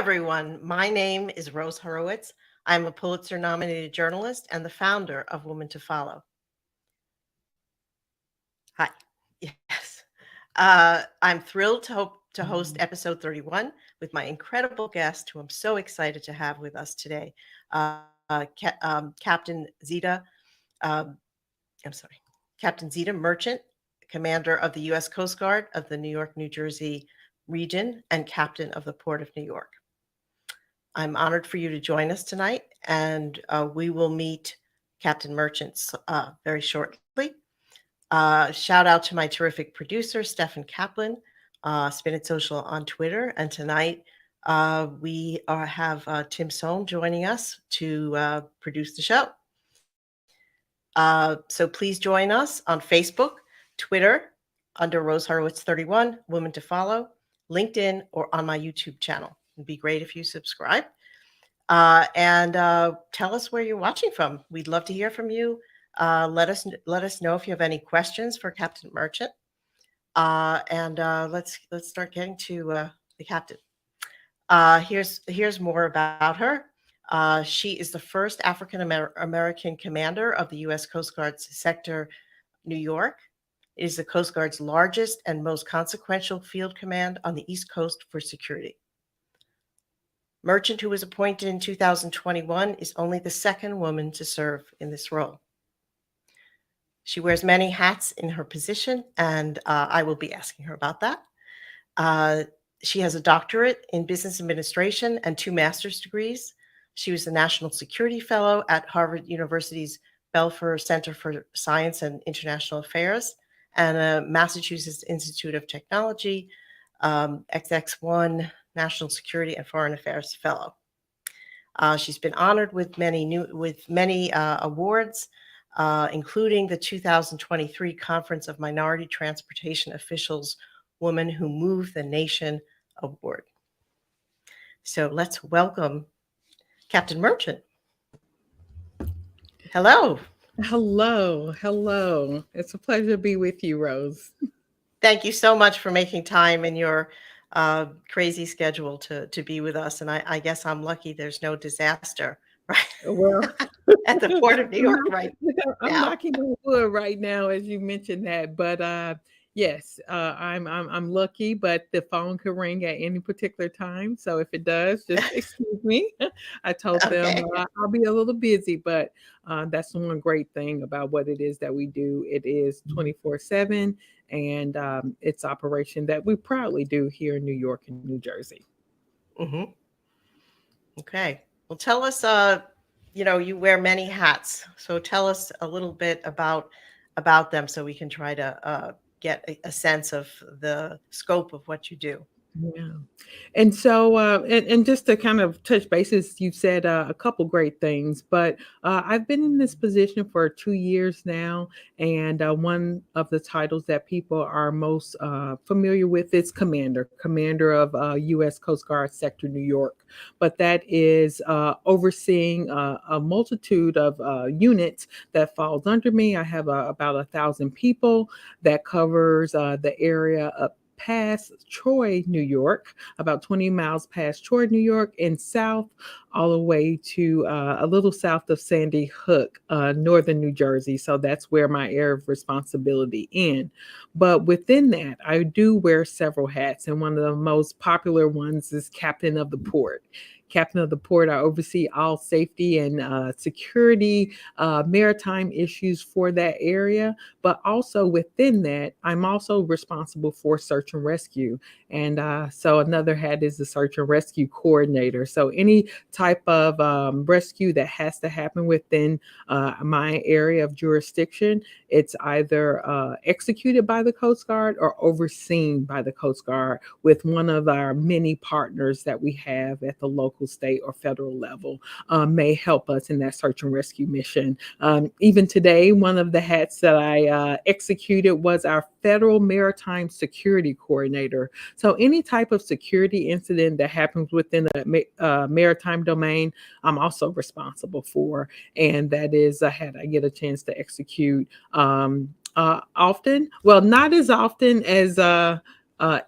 everyone. My name is Rose Horowitz. I'm a Pulitzer-nominated journalist and the founder of Women to Follow. Hi. Yes. I'm thrilled to host episode 31 with my incredible guest, who I'm so excited to have with us today, Captain Zita. Captain Zita Merchant, Commander of the U.S. Coast Guard of the New York, New Jersey region, and Captain of the Port of New York. I'm honored for you to join us tonight, and we will meet Captain Merchant very shortly. Shout out to my terrific producer, Steffen Kaplan, Spin It Social on Twitter. And tonight we have Tim Sohn joining us to produce the show. So please join us on Facebook, Twitter, under Rose Horowitz 31, Women to Follow, LinkedIn, or on my YouTube channel. It'd be great if you subscribe. And tell us where you're watching from. We'd love to hear from you. Let us know if you have any questions for Captain Merchant. And let's start getting to the captain. Here's more about her. She is the first African American commander of the U.S. Coast Guard's Sector New York. It is the Coast Guard's largest and most consequential field command on the East Coast for security. Merchant, who was appointed in 2021, is only the second woman to serve in this role. She wears many hats in her position, and I will be asking her about that. She has a doctorate in business administration and 2 master's degrees. She was the National Security Fellow at Harvard University's Belfer Center for Science and International Affairs and a Massachusetts Institute of Technology, XX1 National Security and Foreign Affairs Fellow. She's been honored with many awards, including the 2023 Conference of Minority Transportation Officials Woman Who Moved the Nation Award. So let's welcome Captain Merchant. Hello. Hello. It's a pleasure to be with you, Rose. Thank you so much for making time in your crazy schedule to be with us. And I guess I'm lucky there's no disaster, right? Well, at the Port of New York right now. I'm knocking on wood right now as you mentioned that, but yes, I'm lucky, but the phone could ring at any particular time. So if it does, just excuse me. I told them I'll be a little busy, but that's one great thing about what it is that we do. It is 24/7, and it's operation that we proudly do here in New York and New Jersey. Mm-hmm. Okay. Well, tell us, you wear many hats. So tell us a little bit about them so we can try to get a sense of the scope of what you do. Yeah. And so, and just to kind of touch bases, you said a couple great things, but I've been in this position for 2 years now. And one of the titles that people are most familiar with is commander of U.S. Coast Guard Sector New York. But that is overseeing a multitude of units that falls under me. I have about 1,000 people that covers the area up past Troy, New York, about 20 miles past Troy, New York, and south all the way to a little south of Sandy Hook, northern New Jersey. So that's where my area of responsibility ends. But within that, I do wear several hats, and one of the most popular ones is Captain of the Port. Captain of the Port, I oversee all safety and security, maritime issues for that area. But also within that, I'm also responsible for search and rescue. And so another hat is the search and rescue coordinator. So any type of rescue that has to happen within my area of jurisdiction, it's either executed by the Coast Guard or overseen by the Coast Guard with one of our many partners that we have at the local, state, or federal level may help us in that search and rescue mission. Even today, one of the hats that I executed was our Federal Maritime Security Coordinator. So any type of security incident that happens within a maritime domain, I'm also responsible for. And that is a hat I get a chance to execute often. Well, not as often as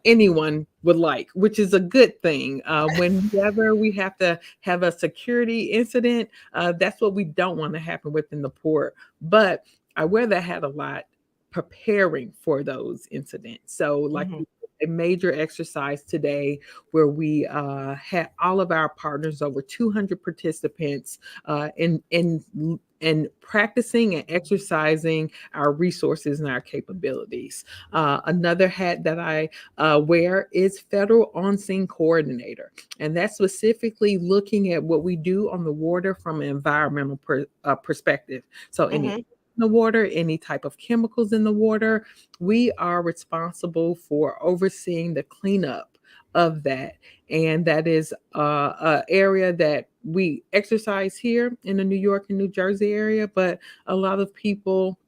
anyone would like, which is a good thing. Whenever we have to have a security incident, that's what we don't want to happen within the port. But I wear that hat a lot preparing for those incidents. So, like Hmm. a major exercise today where we had all of our partners, over 200 participants, in practicing and exercising our resources and our capabilities. Another hat that I wear is Federal On Scene Coordinator, and that's specifically looking at what we do on the water from an environmental perspective. So, any Hmm. in the water, any type of chemicals in the water, we are responsible for overseeing the cleanup of that. And that is an area that we exercise here in the New York and New Jersey area, but a lot of people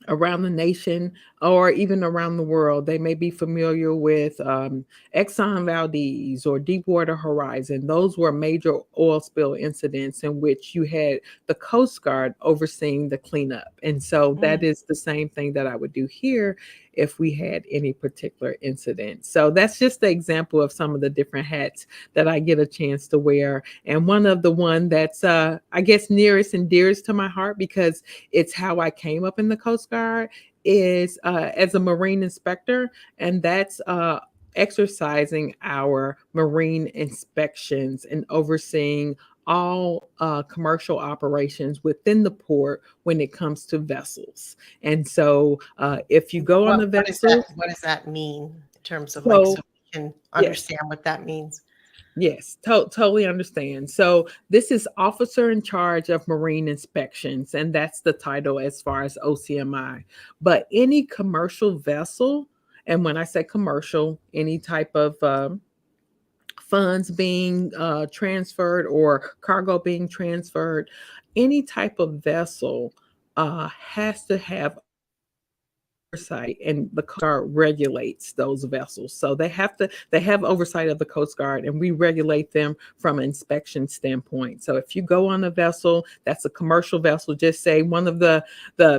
around the nation or even around the world. They may be familiar with Exxon Valdez or Deepwater Horizon. Those were major oil spill incidents in which you had the Coast Guard overseeing the cleanup. And so that Hmm. is the same thing that I would do here if we had any particular incident. So that's just the example of some of the different hats that I get a chance to wear. And one of the one that's I guess nearest and dearest to my heart, because it's how I came up in the Coast Guard, is as a Marine inspector, and that's exercising our marine inspections and overseeing all commercial operations within the port when it comes to vessels. And so, if you go on What the what is that? vessel, What does that mean in terms of like, so so we can yes, understand what that means? yes, totally understand. So this is officer in charge of marine inspections, and that's the title as far as OCMI. But any commercial vessel, and when I say commercial, any type of funds being transferred or cargo being transferred, any type of vessel has to have oversight, and the Coast Guard regulates those vessels. So they have oversight of the Coast Guard, and we regulate them from an inspection standpoint. So if you go on a vessel that's a commercial vessel, just say one of the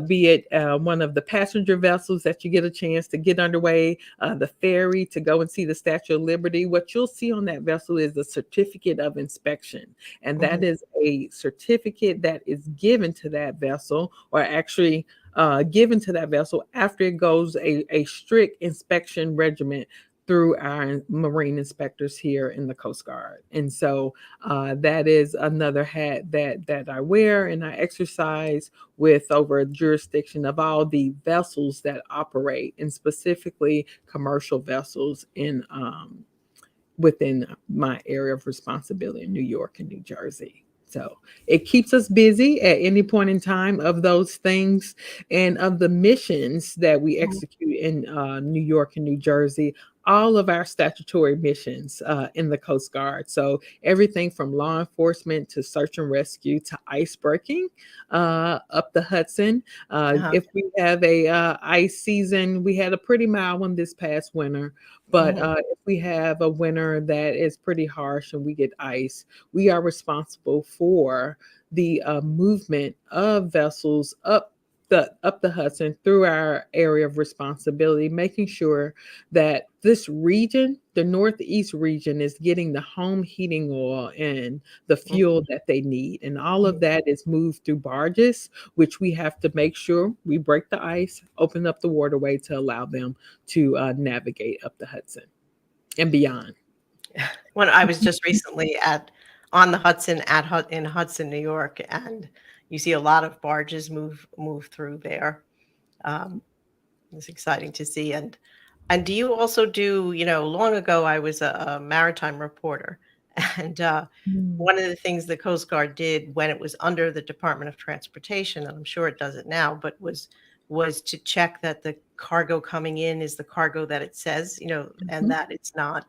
be it one of the passenger vessels that you get a chance to get underway, the ferry to go and see the Statue of Liberty, what you'll see on that vessel is the certificate of inspection, and Hmm. that is a certificate that is given to that vessel, or actually given to that vessel after it goes a strict inspection regimen through our marine inspectors here in the Coast Guard. And so that is another hat that I wear and I exercise with over a jurisdiction of all the vessels that operate, and specifically commercial vessels in within my area of responsibility in New York and New Jersey. So it keeps us busy at any point in time of those things and of the missions that we execute in New York and New Jersey. All of our statutory missions in the Coast Guard. So everything from law enforcement to search and rescue to ice breaking up the Hudson. Uh-huh. If we have a ice season, we had a pretty mild one this past winter. But Hmm. if we have a winter that is pretty harsh and we get ice, we are responsible for the movement of vessels up the Hudson through our area of responsibility, making sure that this region, the Northeast region, is getting the home heating oil and the fuel that they need. And all of that is moved through barges, which we have to make sure we break the ice, open up the waterway to allow them to navigate up the Hudson and beyond. When I was just recently at on the Hudson in Hudson, New York, and you see a lot of barges move through there. Um, it's exciting to see. And do you also do, long ago I was a maritime reporter, and Mm. one of the things the Coast Guard did when it was under the Department of Transportation, and I'm sure it does it now, but was to check that the cargo coming in is the cargo that it says, and Mhm. that it's not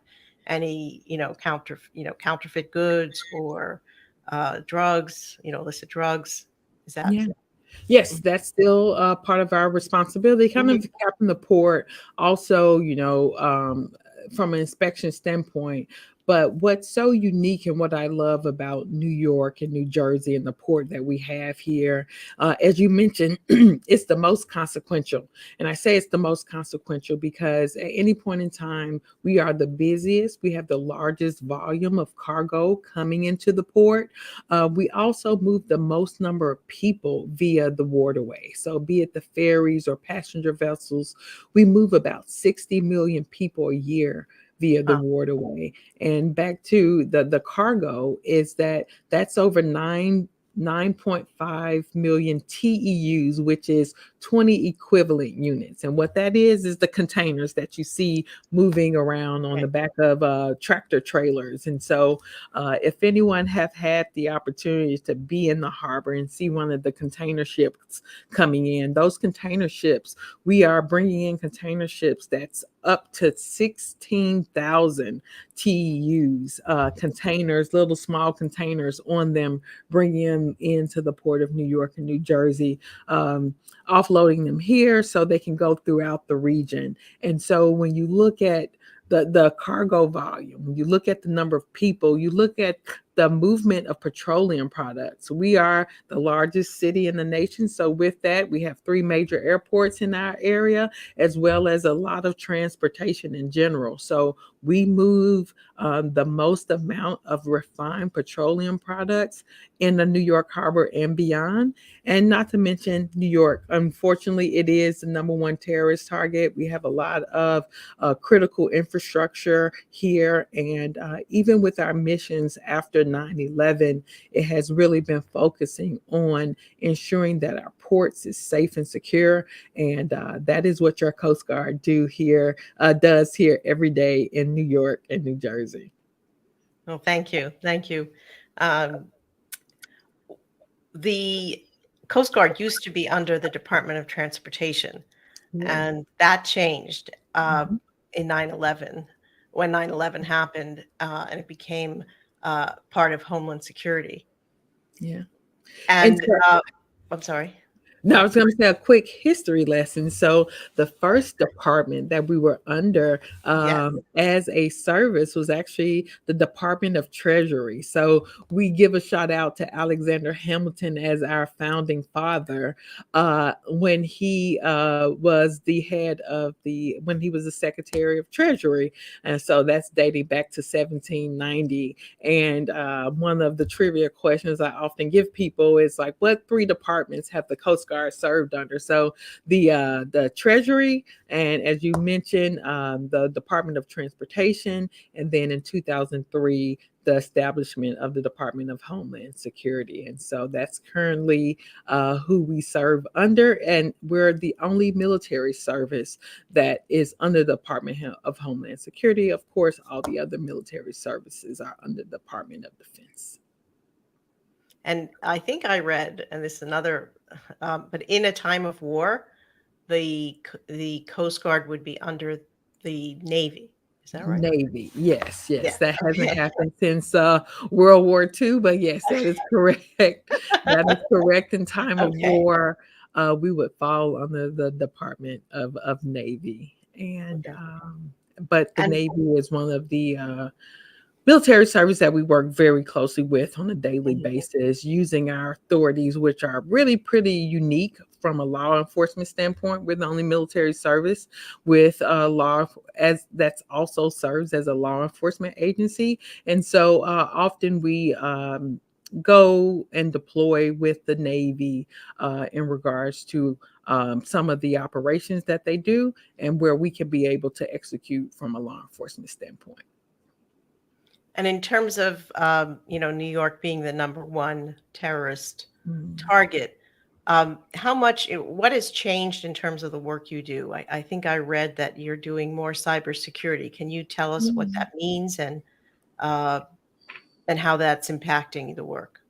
any, counterfeit goods or drugs, illicit drugs. Is that? Yeah. Yes, Mhm. that's still part of our responsibility, kind Mhm. of capping the port. Also, from an inspection standpoint, But what's so unique and what I love about New York and New Jersey and the port that we have here, as you mentioned, it's the most consequential. And I say it's the most consequential because at any point in time, we are the busiest. We have the largest volume of cargo coming into the port. We also move the most number of people via the waterway. So, be it the ferries or passenger vessels, we move about 60 million people a year via the Huh. waterway. And back to the cargo is that's over 9.5 million TEUs, which is 20 equivalent units. And what that is the containers that you see moving around on the Okay. back of tractor trailers. And so, if anyone have had the opportunity to be in the harbor and see one of the container ships coming in, those container ships, we are bringing in container ships that's up to 16,000 TEUs, containers, little small containers on them, bringing them into the port of New York and New Jersey, offloading them here so they can go throughout the region. And so when you look at the cargo volume, when you look at the number of people, you look at the movement of petroleum products. We are the largest city in the nation. So, with that, we have three major airports in our area, as well as a lot of transportation in general. So, we move the most amount of refined petroleum products in the New York Harbor and beyond. And not to mention New York. Unfortunately, it is the number one terrorist target. We have a lot of critical infrastructure here. And even with our missions after 9/11, it has really been focusing on ensuring that our ports is safe and secure. And that is what your Coast Guard does here every day in New York and New Jersey. Well, thank you. Thank you. Um, the Coast Guard used to be under the Department of Transportation, Yeah. and that changed Mhm. in 9/11 when 9/11 happened, and it became part of Homeland Security. Yeah. And And so I'm sorry. No, I was going to say a quick history lesson. So, the first department that we were under Yes. as a service was actually the Department of Treasury. So, we give a shout out to Alexander Hamilton as our founding father when he was the head of when he was the Secretary of Treasury. And so, that's dating back to 1790. And one of the trivia questions I often give people is like, what three departments have the Coast Guard served under? So the Treasury, and as you mentioned, the Department of Transportation, and then in 2003 the establishment of the Department of Homeland Security. And so that's currently who we serve under, and we're the only military service that is under the Department of Homeland Security. Of course, all the other military services are under the Department of Defense. And I think I read, and this is another, but in a time of war, the Coast Guard would be under the Navy. Is that right? Navy, yes, Yeah. yes, that hasn't Okay. happened since World War II, but yes, that is correct. That is correct. In time of Okay. war, we would fall under the Department of Navy, and Okay. but the And Navy is one of the military service that we work very closely with on a daily mhm, basis, using our authorities, which are really pretty unique from a law enforcement standpoint. We're the only military service with a law as that's also serves as a law enforcement agency, and so often we go and deploy with the Navy in regards to some of the operations that they do, and where we can be able to execute from a law enforcement standpoint. and in terms of New York being the number one terrorist Mm. target, what has changed in terms of the work you do? I think I read that you're doing more cybersecurity. Can you tell us what Mm. that means uh, and how that's impacting the work?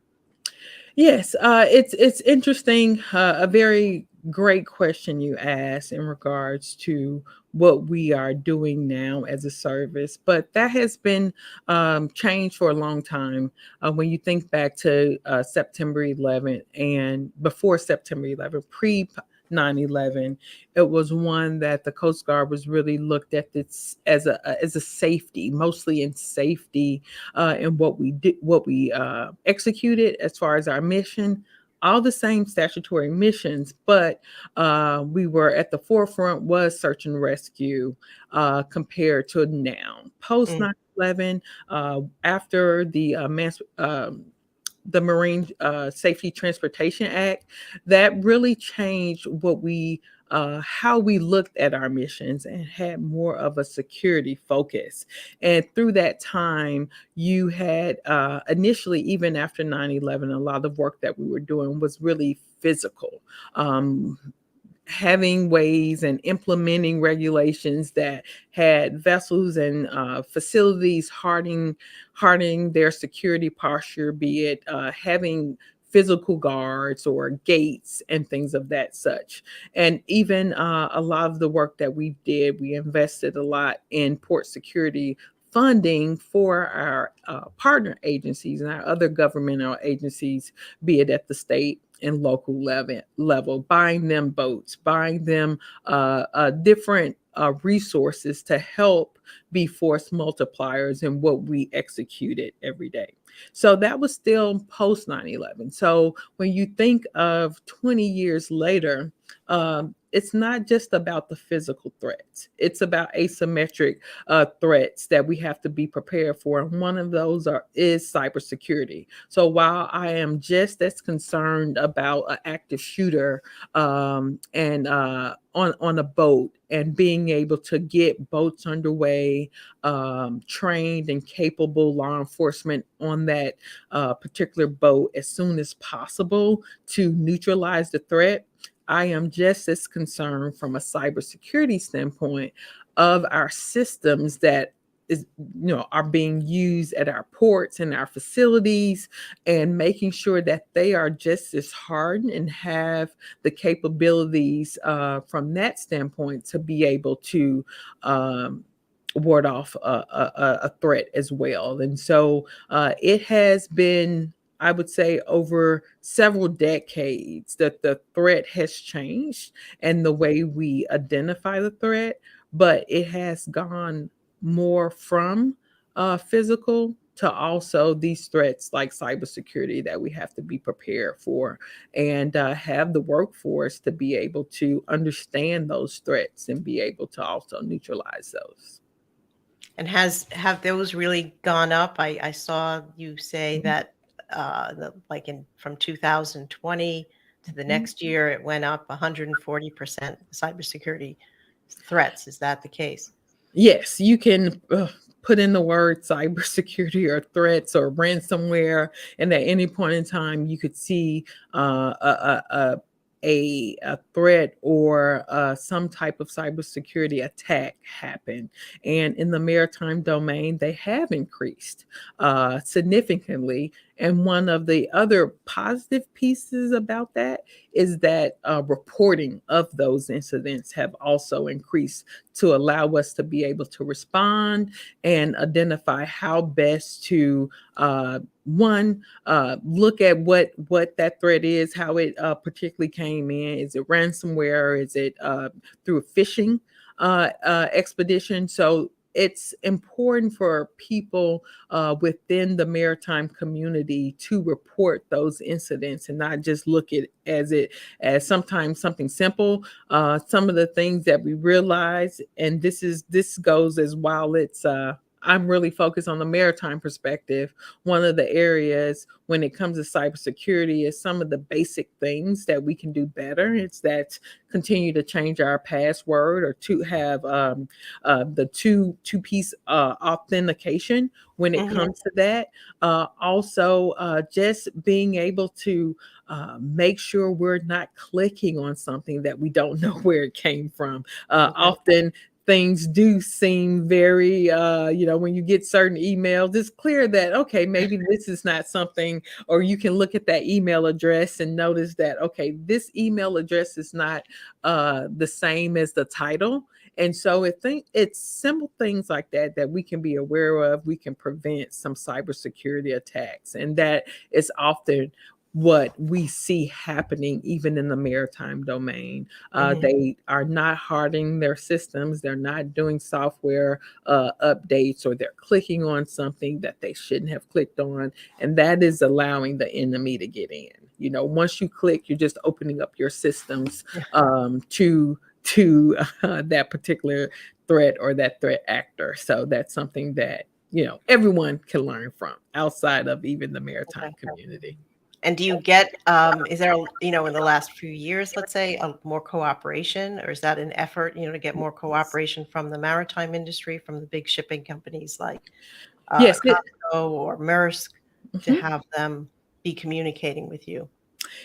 Yes, it's interesting. A very great question you asked in regards to what we are doing now as a service, but that has been changed for a long time. When you think back to September 11th and before September 11th, pre 9/11. It was one that the Coast Guard was really looked at this as a safety, mostly in safety, and what we did, what we executed as far as our mission. All the same statutory missions, but we were at the forefront was search and rescue compared to now. Post Mm. 9/11, after the Marine Safety Transportation Act, that really changed what we how we looked at our missions and had more of a security focus. And through that time, you had initially, even after 9/11, a lot of work that we were doing was really physical. Um, Having ways and implementing regulations that had vessels and facilities hardening their security posture, be it having physical guards or gates and things of that such. And even a lot of the work that we did, we invested a lot in port security funding for our partner agencies and our other governmental agencies, be it at the state and local level, buying them boats, buying them different resources to help be force multipliers in what we executed every day. So that was still post 9/11. So when you think of 20 years later, it's not just about the physical threats. It's about asymmetric threats that we have to be prepared for. And one of those is cybersecurity. So while I am just as concerned about an active shooter and on a boat and being able to get boats underway, trained and capable law enforcement on that particular boat as soon as possible to neutralize the threat, I am just as concerned from a cybersecurity standpoint of our systems that is are being used at our ports and our facilities, and making sure that they are just as hardened and have the capabilities from that standpoint to be able to ward off a threat as well. And so it has been, I would say, over several decades that the threat has changed and the way we identify the threat, but it has gone more from physical to also these threats like cybersecurity that we have to be prepared for, and have the workforce to be able to understand those threats and be able to also neutralize those. And have those really gone up? I saw you say Mhm. that like in from 2020 to the Mhm. next year, it went up 140% cybersecurity threats. Is that the case? Yes, you can put in the word cybersecurity or threats or ransomware, and at any point in time, you could see a threat or some type of cybersecurity attack happen. And in the maritime domain, they have increased significantly. And one of the other positive pieces about that is that reporting of those incidents have also increased to allow us to be able to respond and identify how best to one look at what that threat is, how it particularly came in. Is it ransomware? Is it through a phishing expedition? So it's important for people within the maritime community to report those incidents and not just look at it as sometimes something simple. Some of the things that we realize, and this goes as while it's I'm really focused on the maritime perspective. One of the areas when it comes to cybersecurity is some of the basic things that we can do better. It's that continue to change our password or to have the two-piece authentication when it Hmm. comes to that. Also, just being able to make sure we're not clicking on something that we don't know where it came from. Okay. Often things do seem very, when you get certain emails, it's clear that, okay, maybe this is not something, or you can look at that email address and notice that, okay, this email address is not the same as the title. And so it's simple things like that that we can be aware of. We can prevent some cybersecurity attacks, and that is often what we see happening even in the maritime domain. Mhm. They are not hardening their systems. They're not doing software updates, or they're clicking on something that they shouldn't have clicked on. And that is allowing the enemy to get in. Once you click, you're just opening up your systems Yeah. to that particular threat or that threat actor. So that's something that everyone can learn from outside of even the Okay. maritime community. And do you get, is there, in the last few years, let's say, more cooperation, or is that an effort, to get more cooperation from the maritime industry, from the big shipping companies like Yes, Costco or Maersk, to mhm. have them be communicating with you?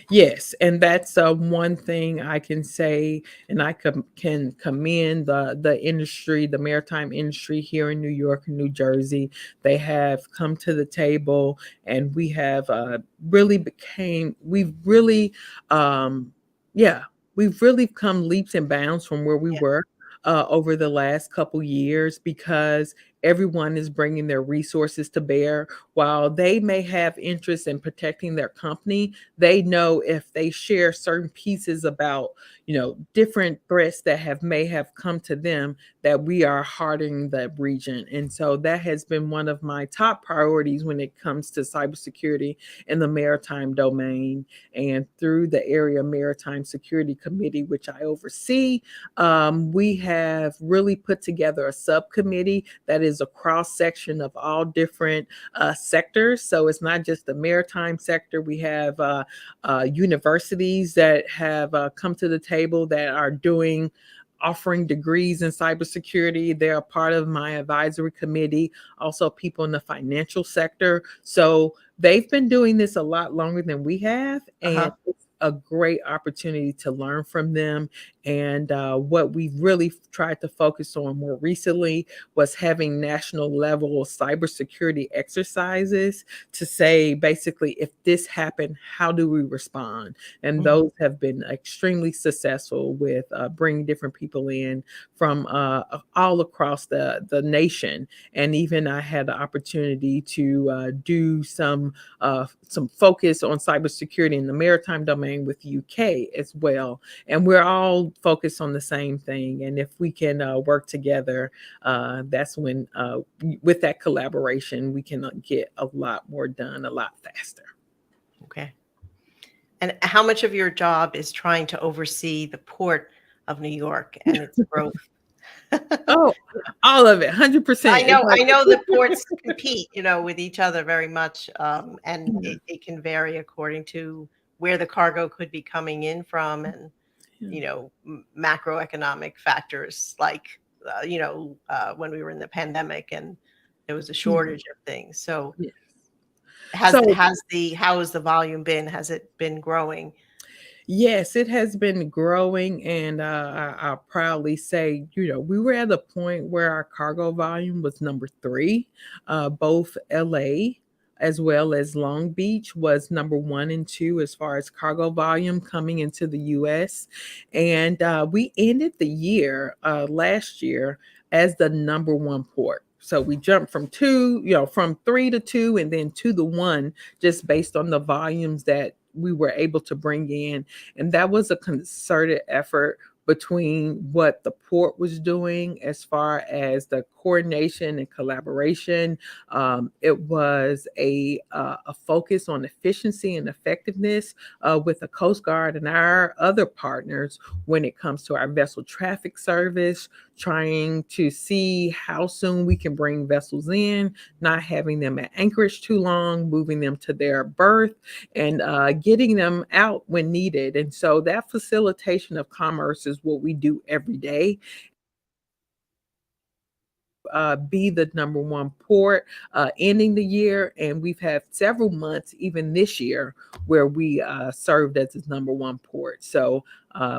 Yes, and that's one thing I can say, and I can commend the industry, the maritime industry here in New York and New Jersey. They have come to the table, and we have we've really, um, yeah, we've really come leaps and bounds from where we Yeah. were over the last couple years, because everyone is bringing their resources to bear. While they may have interest in protecting their company, they know if they share certain pieces about different threats that may have come to them, that we are hardening the region. And so that has been one of my top priorities when it comes to cybersecurity in the maritime domain. And through the Area Maritime Security Committee, which I oversee, we have really put together a subcommittee that is a cross section of all different sectors. So it's not just the maritime sector. We have universities that have come to the table that are offering degrees in cybersecurity. They're a part of my advisory committee. Also, people in the financial sector. So they've been doing this a lot longer than we have, and Uh-huh. it's a great opportunity to learn from them. And what we've really tried to focus on more recently was having national level cybersecurity exercises to say, basically, if this happened, how do we respond? And Mhm. those have been extremely successful with bringing different people in from all across the nation. And even I had the opportunity to do some focus on cybersecurity in the maritime domain with UK as well. And we're all focused on the same thing. And if we can work together, that's when, with that collaboration, we can get a lot more done a lot faster. Okay. And how much of your job is trying to oversee the port of New York and its growth? Oh, all of it, I 100%. It's know, like, I know the ports compete, with each other very much, and yeah, it can vary according to where the cargo could be coming in from, and yeah. macroeconomic factors like when we were in the pandemic and there was a Yeah, shortage of things. So yeah. has So has the how has the volume been? Has it been growing? yes, it has been growing, and I'll proudly say, we were at a point where our cargo volume was number three. Both LA as well as Long Beach was number one and two as far as cargo volume coming into the US. And we ended the year last year as the number one port. So we jumped from two, from three to two, and then to the one, just based on the volumes that we were able to bring in. And that was a concerted effort between what the port was doing as far as the coordination and collaboration. It was a focus on efficiency and effectiveness with the Coast Guard and our other partners when it comes to our vessel traffic service, trying to see how soon we can bring vessels in, not having them at anchorage too long, moving them to their berth, and getting them out when needed. And so that facilitation of commerce is what we do every day. Be the number one port ending the year. And we've had several months, even this year, where we served as the number one port. So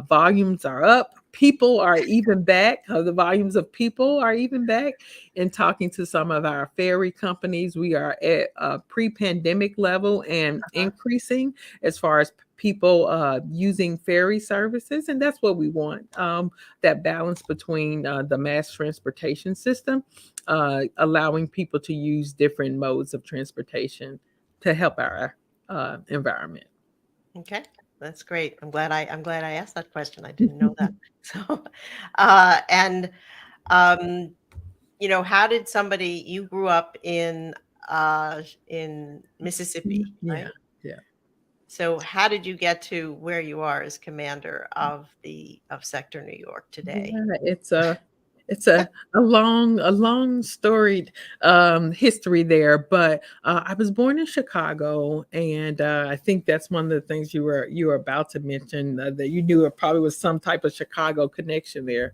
volumes are up. People are even back. The volumes of people are even back. In talking to some of our ferry companies, we are at a pre-pandemic level and increasing as far as people using ferry services. And that's what we want. That balance between the mass transportation system, allowing people to use different modes of transportation to help our environment. Okay, that's great. I'm glad I asked that question. I didn't know that. So, and um, how did somebody you grew up in Mhm. Mississippi, Yeah, right? yeah. So how did you get to where you are as commander of Sector New York today? Yeah, it's a long storied history there, but I was born in Chicago, and I think that's one of the things you were about to mention, that you knew it probably was some type of Chicago connection there.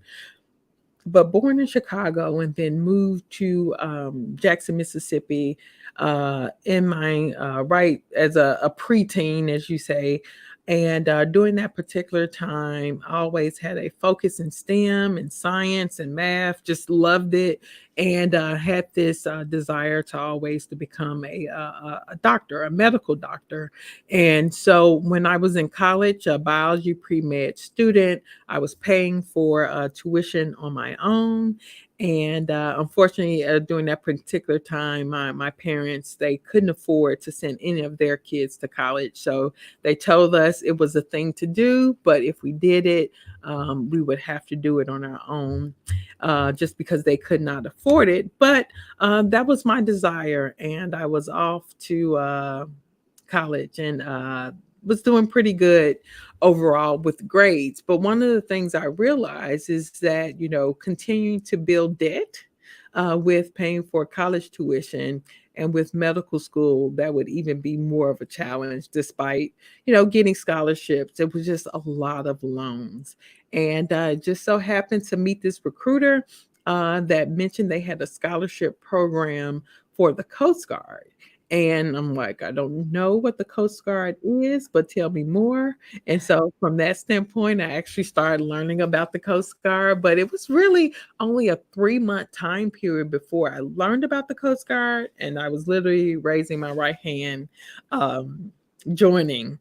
But born in Chicago and then moved to Jackson, Mississippi, in my right as a preteen, as you say. And during that particular time, I always had a focus in STEM and science and math. Just loved it, and had this desire to always to become a doctor, a medical doctor. And so when I was in college, a biology pre med student, I was paying for tuition on my own. And unfortunately, during that particular time, my parents, they couldn't afford to send any of their kids to college. So they told us it was a thing to do, but if we did it, we would have to do it on our own, just because they could not afford it. But that was my desire, and I was off to college, and was doing pretty good overall with grades. But one of the things I realized is that, continuing to build debt with paying for college tuition and with medical school, that would even be more of a challenge despite, getting scholarships. It was just a lot of loans. And just so happened to meet this recruiter that mentioned they had a scholarship program for the Coast Guard. And I'm like, I don't know what the Coast Guard is, but tell me more. And so from that standpoint, I actually started learning about the Coast Guard, but it was really only a 3-month time period before I learned about the Coast Guard. And I was literally raising my right hand, joining.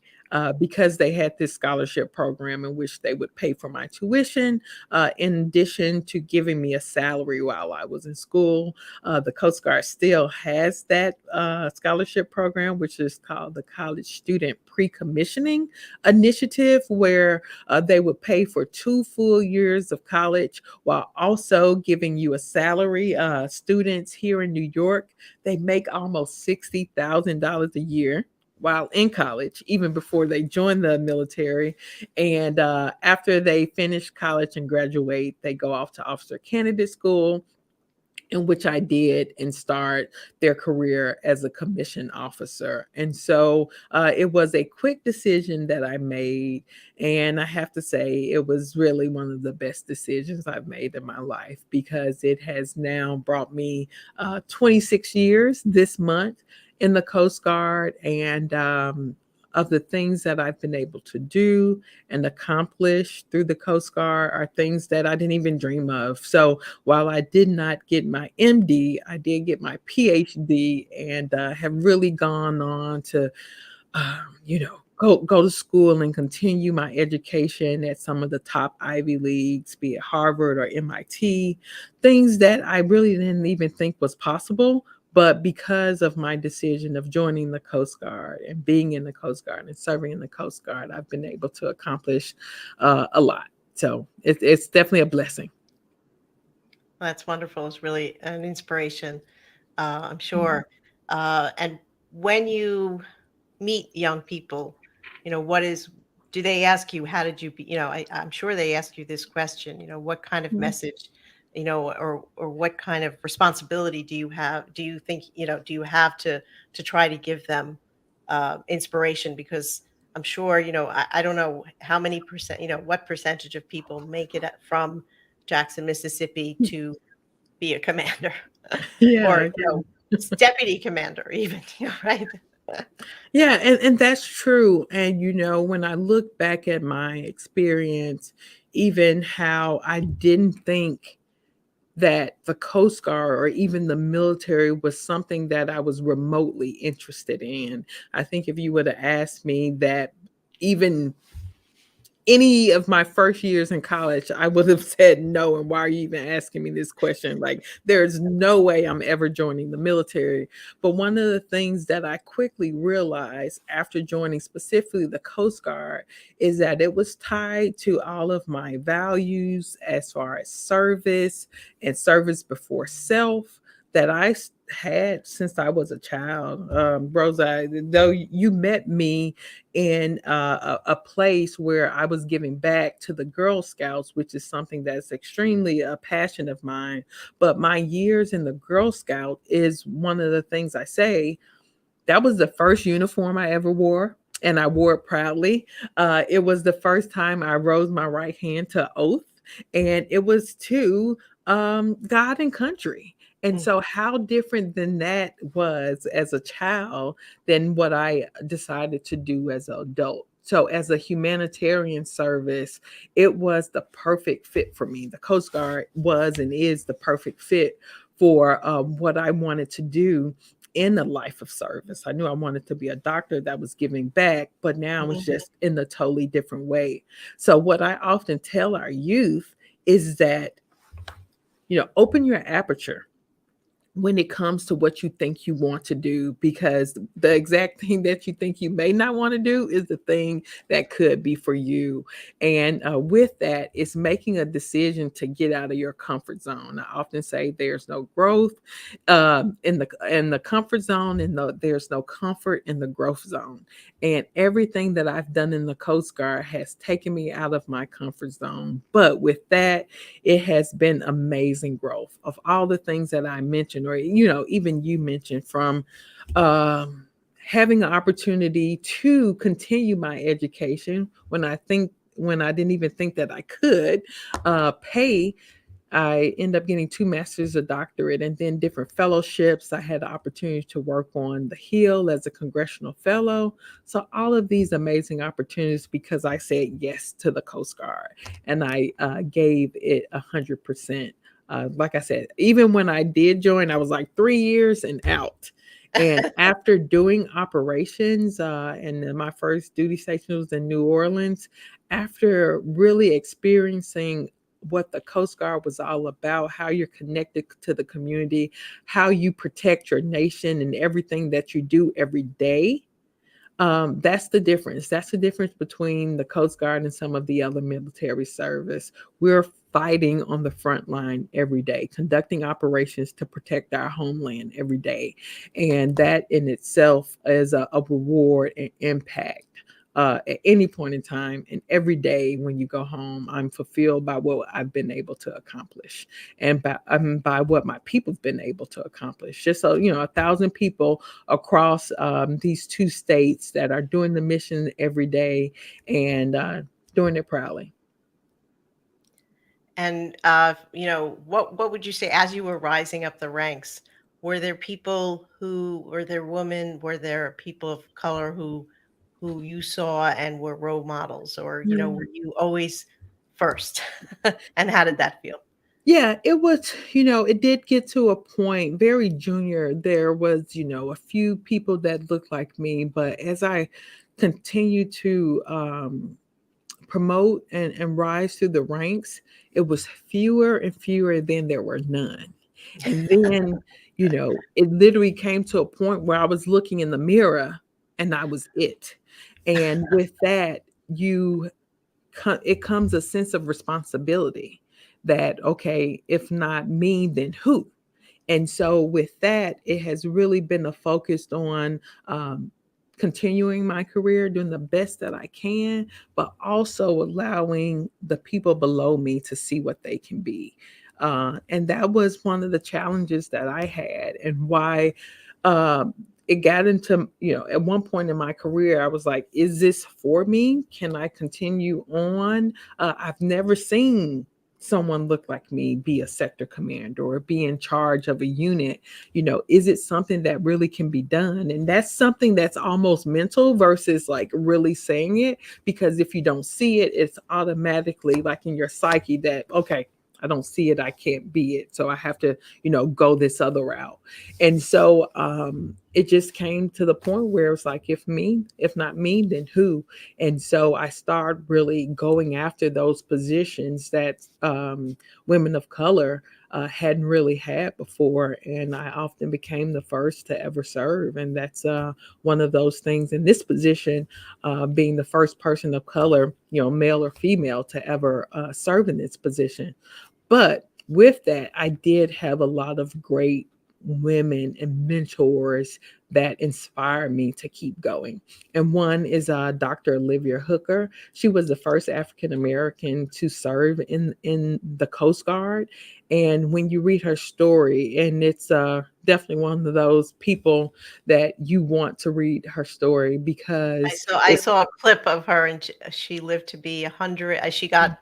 Because they had this scholarship program in which they would pay for my tuition, in addition to giving me a salary while I was in school. The Coast Guard still has that scholarship program, which is called the College Student Pre-Commissioning Initiative, where they would pay for 2 full years of college while also giving you a salary. Students here in New York, they make almost $60,000 a year while in college, even before they join the military. And after they finish college and graduate, they go off to officer candidate school, in which I did, and start their career as a commission officer. And so it was a quick decision that I made. And I have to say, it was really one of the best decisions I've made in my life, because it has now brought me 26 years this month in the Coast Guard. And of the things that I've been able to do and accomplish through the Coast Guard are things that I didn't even dream of. So while I did not get my MD, I did get my PhD, and have really gone on to, go to school and continue my education at some of the top Ivy Leagues, be it Harvard or MIT, things that I really didn't even think was possible. But because of my decision of joining the Coast Guard and being in the Coast Guard and serving in the Coast Guard, I've been able to accomplish a lot. So it's definitely a blessing. That's wonderful. It's really an inspiration, I'm Mhm. sure. And when you meet young people, what is, do they ask you, how did you be, I'm sure they ask you this question, what kind of Yeah. message, or what kind of responsibility do you have? Do you think, do you have to try to give them inspiration? Because I'm sure, I don't know how many percent, what percentage of people make it from Jackson, Mississippi to be a commander or, Yeah. deputy commander even, right? Yeah, and that's true. And when I look back at my experience, even how I didn't think that the Coast Guard or even the military was something that I was remotely interested in. I think if you would have asked me that even any of my first years in college, I would have said no. And why are you even asking me this question? Like, there's no way I'm ever joining the military. But one of the things that I quickly realized after joining specifically the Coast Guard is that it was tied to all of my values as far as service and service before self that had since I was a child. Rosa, though you met me in a place where I was giving back to the Girl Scouts, which is something that's extremely a passion of mine. But my years in the Girl Scout is one of the things I say that was the first uniform I ever wore, and I wore it proudly. It was the first time I rose my right hand to oath, and it was to God and country. And Mm. so, how different than that was as a child than what I decided to do as an adult. So, as a humanitarian service, it was the perfect fit for me. The Coast Guard was and is the perfect fit for what I wanted to do in a life of service. I knew I wanted to be a doctor that was giving back, but now it's Mhm. just in a totally different way. So, what I often tell our youth is that, open your aperture when it comes to what you think you want to do, because the exact thing that you think you may not want to do is the thing that could be for you. And with that, it's making a decision to get out of your comfort zone. I often say there's no growth in the comfort zone, and there's no comfort in the growth zone. And everything that I've done in the Coast Guard has taken me out of my comfort zone. But with that, it has been amazing growth of all the things that I mentioned, or even you mentioned, from having an opportunity to continue my education when I didn't even think that I could pay. I end up getting two masters, a doctorate, and then different fellowships. I had the opportunity to work on the Hill as a congressional fellow. So all of these amazing opportunities because I said yes to the Coast Guard, and I gave it 100%. Like I said, even when I did join, I was like 3 years and out. And after doing operations, and then my first duty station was in New Orleans, after really experiencing what the Coast Guard was all about, how you're connected to the community, how you protect your nation and everything that you do every day. That's the difference. That's the difference between the Coast Guard and some of the other military service. We're fighting on the front line every day, conducting operations to protect our homeland every day. And that in itself is a reward and impact. At any point in time and every day when you go home, I'm fulfilled by what I've been able to accomplish, and by what my people have been able to accomplish. Just so 1,000 people across these two states that are doing the mission every day and doing it proudly. And what would you say as you were rising up the ranks? Were there women, were there people of color who you saw and were role models, or were you always first? And how did that feel? Yeah, it was, it did get to a point very junior. There was, a few people that looked like me, but as I continued to promote and rise through the ranks, it was fewer and fewer, than there were none. And then, it literally came to a point where I was looking in the mirror and I was it. And with that, it comes a sense of responsibility that, okay, if not me, then who? And so with that, it has really been a focus on continuing my career, doing the best that I can, but also allowing the people below me to see what they can be. And that was one of the challenges that I had, and why it got into, at one point in my career, I was like, is this for me? Can I continue on? I've never seen someone look like me be a sector commander or be in charge of a unit. Is it something that really can be done? And that's something that's almost mental versus like really saying it, because if you don't see it, it's automatically like in your psyche that, okay, I don't see it, I can't be it. So I have to, go this other route. And so it just came to the point where it's like, if not me, then who? And so I started really going after those positions that women of color hadn't really had before. And I often became the first to ever serve. And that's one of those things in this position, being the first person of color, male or female, to ever serve in this position. But with that, I did have a lot of great women and mentors that inspired me to keep going. And one is Dr. Olivia Hooker. She was the first African American to serve in the Coast Guard. And when you read her story, and it's definitely one of those people that you want to read her story, because I saw a clip of her, and she lived to be 100. She got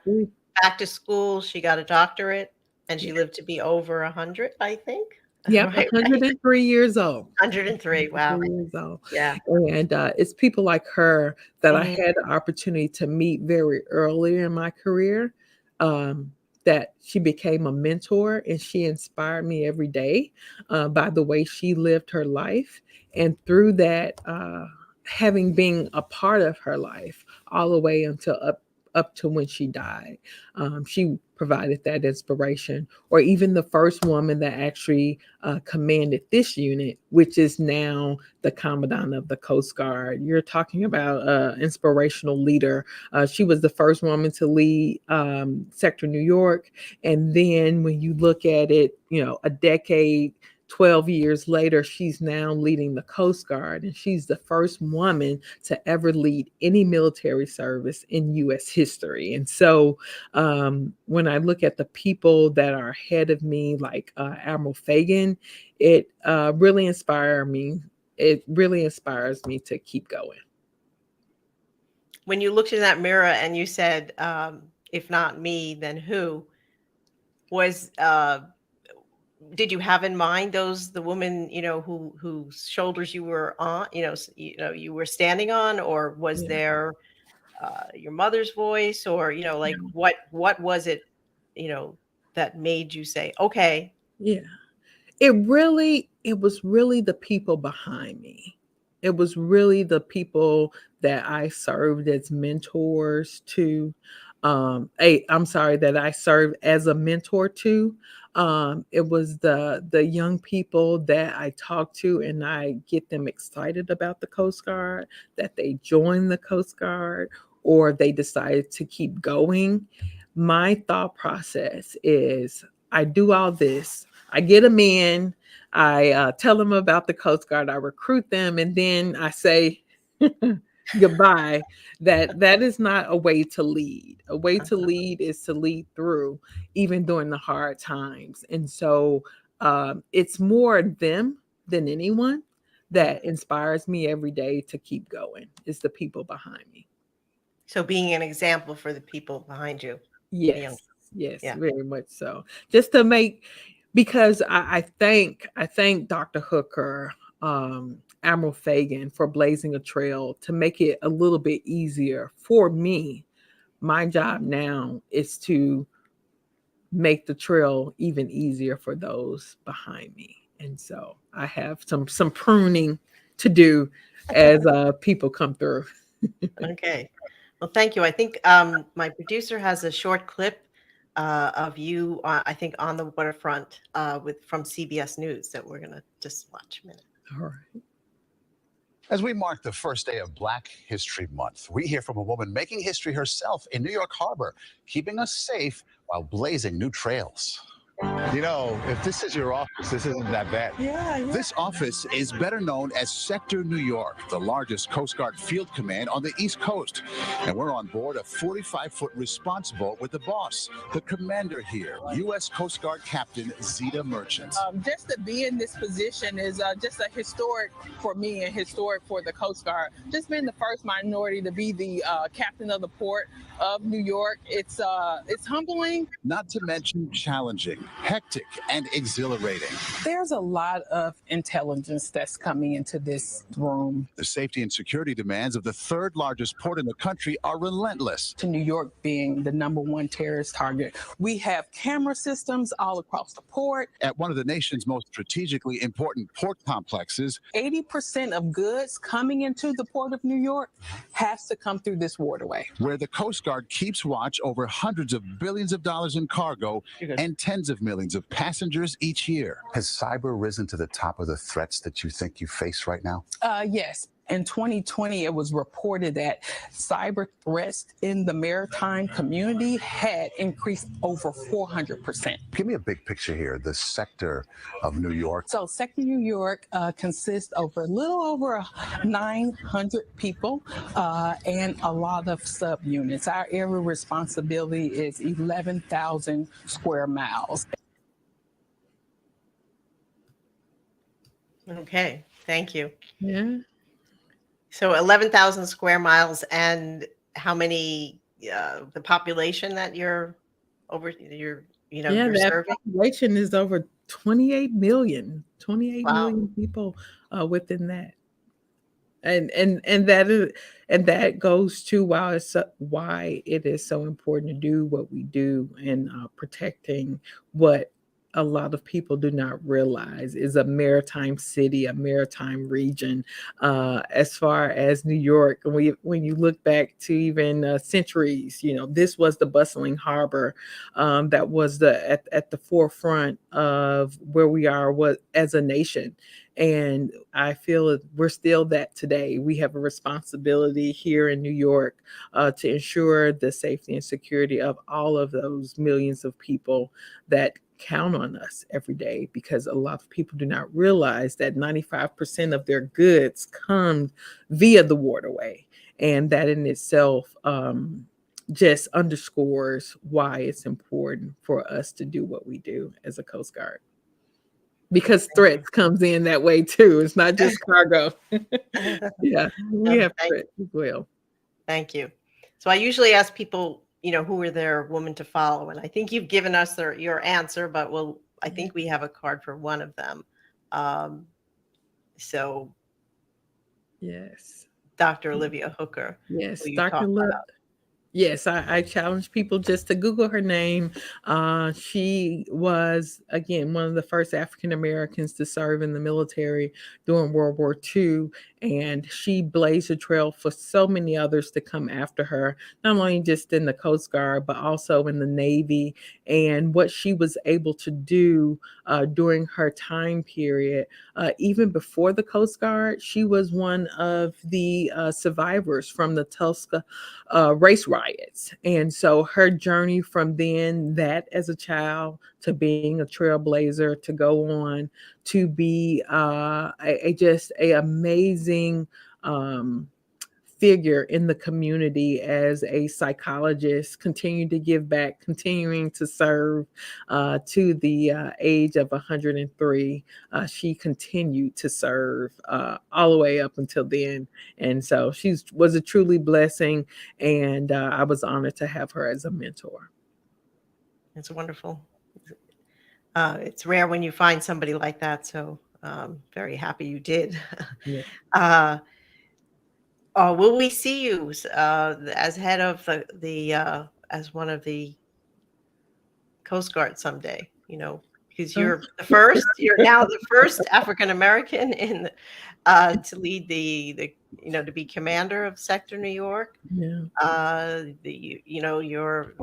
back to school, she got a doctorate, and she lived to be over 100, I think. Yep, Right, right. 103 years old. 103. Wow. 103 years old. Yeah. And it's people like her that I Mhm. had the opportunity to meet very early in my career, that she became a mentor, and she inspired me every day by the way she lived her life. And through that, having been a part of her life all the way until up to when she died. She provided that inspiration. Or even the first woman that actually commanded this unit, which is now the Commandant of the Coast Guard. You're talking about an inspirational leader. She was the first woman to lead Sector New York. And then when you look at it, a decade 12 years later, she's now leading the Coast Guard, and she's the first woman to ever lead any military service in U.S. history. And so when I look at the people that are ahead of me, like Admiral Fagan, it really inspired me. It really inspires me to keep going. When you looked in that mirror and you said, if not me, then who? Was did you have in mind the woman, whose shoulders you were on, you were standing on, or was Yeah. there your mother's voice, or like what was it, that made you say, okay? Yeah. It was really the people behind me. It was really the people that I served as mentors to. I'm sorry, that I served as a mentor to. It was the young people that I talk to, and I get them excited about the Coast Guard, that they join the Coast Guard, or they decided to keep going. My thought process is, I do all this. I get them in. I tell them about the Coast Guard. I recruit them, and then I say goodbye. That is not a way to lead. A way to lead is to lead through, even during the hard times. And so it's more them than anyone that inspires me every day to keep going. It's the people behind me. So being an example for the people behind you. The young. Yes, Yeah. very much so. Just to make, because I thank Dr. Hooker, Admiral Fagan, for blazing a trail to make it a little bit easier for me. My job now is to make the trail even easier for those behind me. And so I have some pruning to do as people come through. Okay. Well, thank you. I think my producer has a short clip of you, I think, on the waterfront from CBS News that we're gonna just watch a minute. All right. As we mark the first day of Black History Month, we hear from a woman making history herself in New York Harbor, keeping us safe while blazing new trails. You know, if this is your office, this isn't that bad. Yeah. This office is better known as Sector New York, the largest Coast Guard field command on the East Coast. And we're on board a 45-foot response boat with the boss, the commander here, U.S. Coast Guard Captain Zita Merchant. Just to be in this position is just a historic for me and historic for the Coast Guard. Just being the first minority to be the captain of the port of New York, it's humbling. Not to mention challenging. hectic and exhilarating. There's a lot of intelligence that's coming into this room. The safety and security demands of the third largest port in the country are relentless. To New York being the #1 terrorist target, we have camera systems all across the port. At one of the nation's most strategically important port complexes, 80% of goods coming into the port of New York has to come through this waterway. where the Coast Guard keeps watch over hundreds of billions of dollars in cargo and tens of millions of passengers each year. Has cyber risen to the top of the threats that you think you face right now? Yes. In 2020, it was reported that cyber threats in the maritime community had increased over 400%. Give me a big picture here, the sector of New York. So Sector New York consists of a little over 900 people and a lot of subunits. Our area responsibility is 11,000 square miles. Okay, thank you. Yeah. So 11,000 square miles, and how many, the population that you're over, you're Yeah, that serving? population is over 28 million, 28 Wow. million people within that. And that goes to why it is so important to do what we do in protecting what a lot of people do not realize is a maritime city, a maritime region. As far as New York, when you look back to even centuries, this was the bustling harbor that was at the forefront of where we are as a nation. And I feel we're still that today. We have a responsibility here in New York to ensure the safety and security of all of those millions of people that count on us every day, because a lot of people do not realize that 95% of their goods come via the waterway. And that in itself just underscores why it's important for us to do what we do as a Coast Guard. Because threats comes in that way too. It's not just cargo. Yeah, we have threats as well. Thank you. So I usually ask people, who are their woman to follow, and I think you've given us your answer, but I think we have a card for one of them. So yes, Dr. Olivia Hooker. Yes, who you Dr. talked about. Yes, I challenge people just to Google her name. She was, again, one of the first African Americans to serve in the military during World War II. And she blazed a trail for so many others to come after her, not only just in the Coast Guard, but also in the Navy. And what she was able to do during her time period, even before the Coast Guard, she was one of the survivors from the Tulsa race riots. And so her journey from then, that as a child, to being a trailblazer, to go on to be just a amazing figure in the community as a psychologist, continuing to give back, continuing to serve to the age of 103. She continued to serve all the way up until then. And so she was a truly blessing, and I was honored to have her as a mentor. It's wonderful. It's rare when you find somebody like that, so very happy you did. Yeah. Will we see you as head of the as one of the Coast Guard someday? Because you're now the first African American to lead the to be commander of Sector New York. Yeah. You're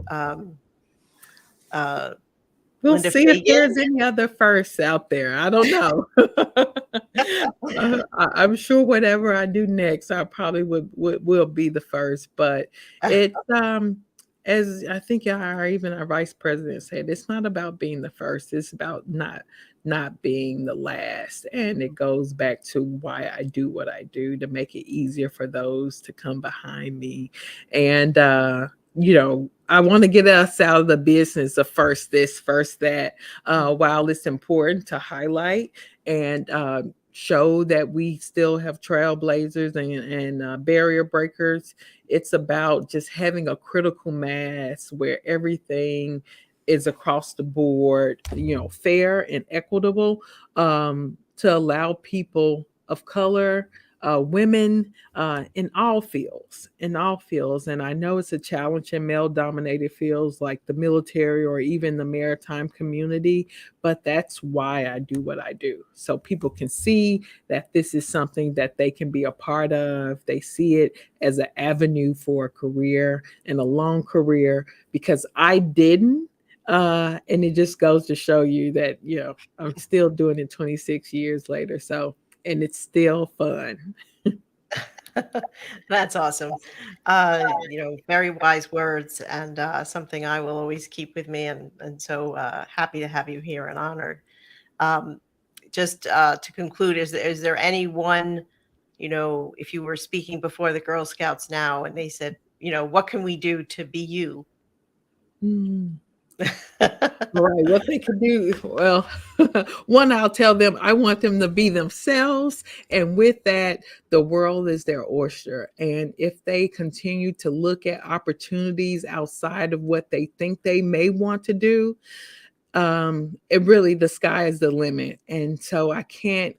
We'll Linda see if Fagan. there's any other firsts out there. I don't know. I'm sure whatever I do next, I probably will be the first. But it's as I think even our vice president said, it's not about being the first. It's about not being the last. And it goes back to why I do what I do, to make it easier for those to come behind me. And I want to get us out of the business of first this, first that, while it's important to highlight and show that we still have trailblazers and barrier breakers. It's about just having a critical mass where everything is across the board, fair and equitable, to allow people of color, women, in all fields. And I know it's a challenge in male dominated fields like the military or even the maritime community, but that's why I do what I do. So people can see that this is something that they can be a part of. They see it as an avenue for a career and a long career, because I didn't. And it just goes to show you that, I'm still doing it 26 years later. So, and it's still fun. That's awesome. Very wise words, and something I will always keep with me. And so happy to have you here and honored. Um, just to conclude, is there anyone, if you were speaking before the Girl Scouts now and they said, what can we do to be you? Mm. Right. What they could do, well, one, I'll tell them I want them to be themselves. And with that, the world is their oyster. And if they continue to look at opportunities outside of what they think they may want to do, it really, the sky is the limit. And so I can't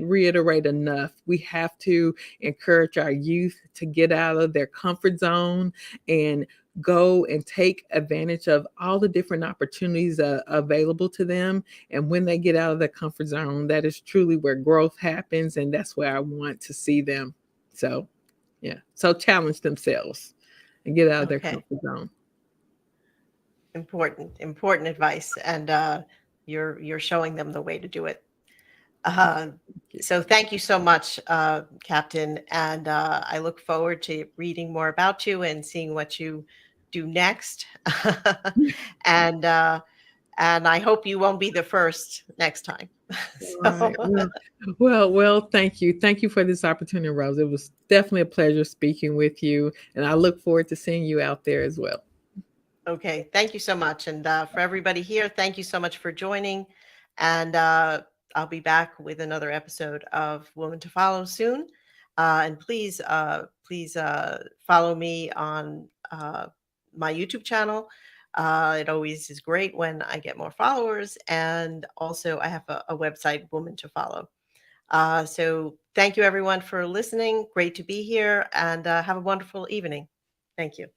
reiterate enough. We have to encourage our youth to get out of their comfort zone and go and take advantage of all the different opportunities available to them. And when they get out of their comfort zone, that is truly where growth happens. And that's where I want to see them. So, yeah. So challenge themselves and get out of their Okay. comfort zone. Important advice, and you're showing them the way to do it. So thank you so much, Captain, and I look forward to reading more about you and seeing what you do next. and I hope you won't be the first next time. Right. Well, thank you. Thank you for this opportunity, Rose. It was definitely a pleasure speaking with you, and I look forward to seeing you out there as well. Okay, thank you so much. And for everybody here, thank you so much for joining. And I'll be back with another episode of Woman to Follow soon. And please follow me on my YouTube channel. It always is great when I get more followers. And also, I have a website, Woman to Follow. So thank you, everyone, for listening. Great to be here, and have a wonderful evening. Thank you.